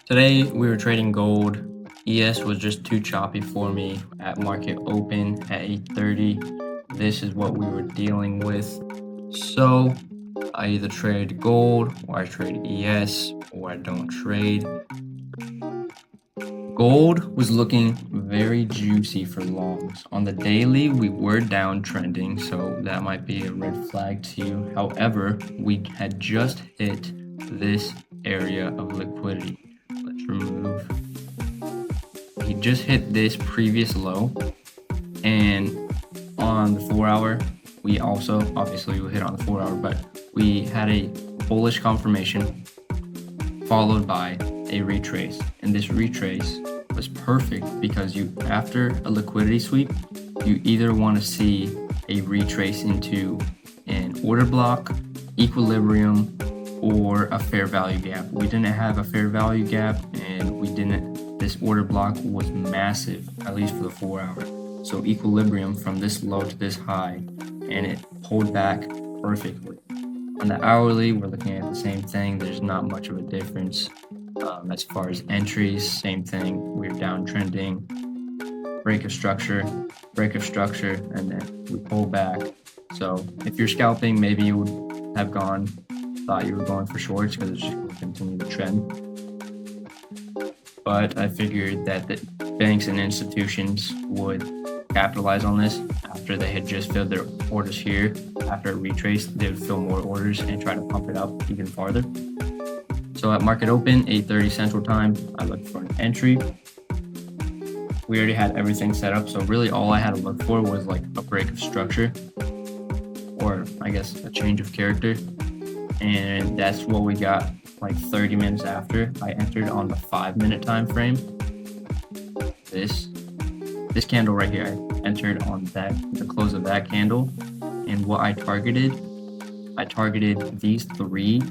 Today we were trading gold. ES was just too choppy for me at market open at 8:30. This is what we were dealing with. So I either trade gold or I trade ES or I don't trade. Gold was looking very juicy for longs. On the daily, we were downtrending, so that might be a red flag to you. However, we had just hit this area of liquidity. Let's remove. We just hit this previous low, and on the 4-hour, we also obviously we hit on the 4-hour, but we had a bullish confirmation followed by a retrace, and this retrace was perfect because after a liquidity sweep, you either want to see a retrace into an order block, equilibrium, or a fair value gap. We didn't have a fair value gap, and this order block was massive, at least for the 4-hour. So equilibrium from this low to this high, and it pulled back perfectly. On the hourly, we're looking at the same thing. There's not much of a difference. As far as entries, same thing. We're downtrending, break of structure, and then we pull back. So if you're scalping, maybe you would have thought you were going for shorts because it's just going to continue the trend. But I figured that the banks and institutions would capitalize on this after they had just filled their orders here. After a retrace, they would fill more orders and try to pump it up even farther. So at market open, 8:30 Central Time, I looked for an entry. We already had everything set up, so really all I had to look for was like a break of structure, or I guess a change of character. And that's what we got like 30 minutes after. I entered on the 5-minute time frame. This candle right here, I entered on the close of that candle. And what I targeted these 3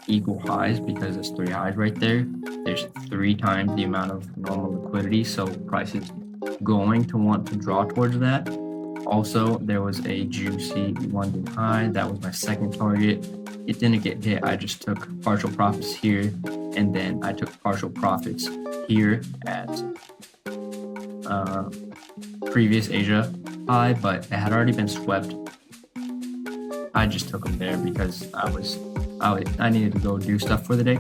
equal highs because there's 3 highs right there. There's 3 times the amount of normal liquidity, so price is going to want to draw towards that. Also, there was a juicy London high. That was my second target. It didn't get hit. I just took partial profits here, and then I took partial profits here at previous Asia high, but it had already been swept. I just took them there because I needed to go do stuff for the day.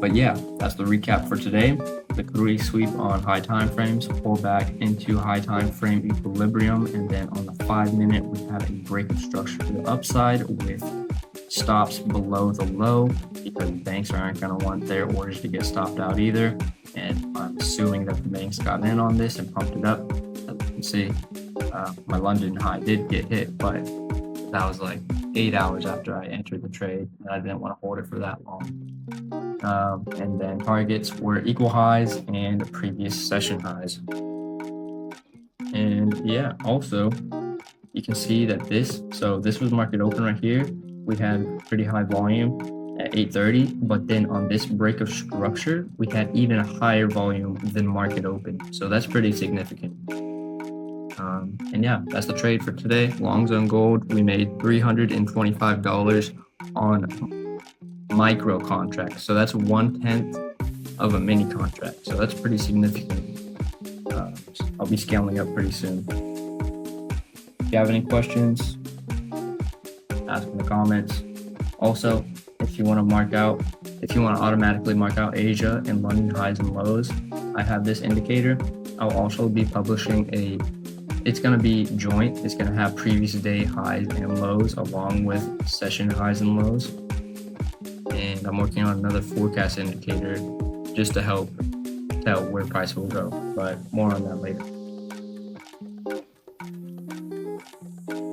But yeah, that's the recap for today. Liquidity sweep on high time frames, pull back into high time frame equilibrium, and then on the 5-minute, we had a break of structure to the upside with stops below the low because banks aren't going to want their orders to get stopped out either. And I'm assuming that the banks got in on this and pumped it up. As you can see, my London high did get hit, but that was like 8 hours after I entered the trade, and I didn't want to hold it for that long. And then targets were equal highs and previous session highs. And yeah, also you can see that this was market open right here. We had pretty high volume at 8:30, but then on this break of structure, we had even a higher volume than market open. So that's pretty significant. And yeah, that's the trade for today. Longs on gold, we made $325 on micro contracts. So that's 1/10 of a mini contract. So that's pretty significant. I'll be scaling up pretty soon. If you have any questions, ask in the comments. Also, if you want to automatically mark out Asia and London highs and lows, I have this indicator. I'll also be publishing it's going to be joint. It's going to have previous day highs and lows along with session highs and lows. And I'm working on another forecast indicator just to help tell where price will go, but more on that later.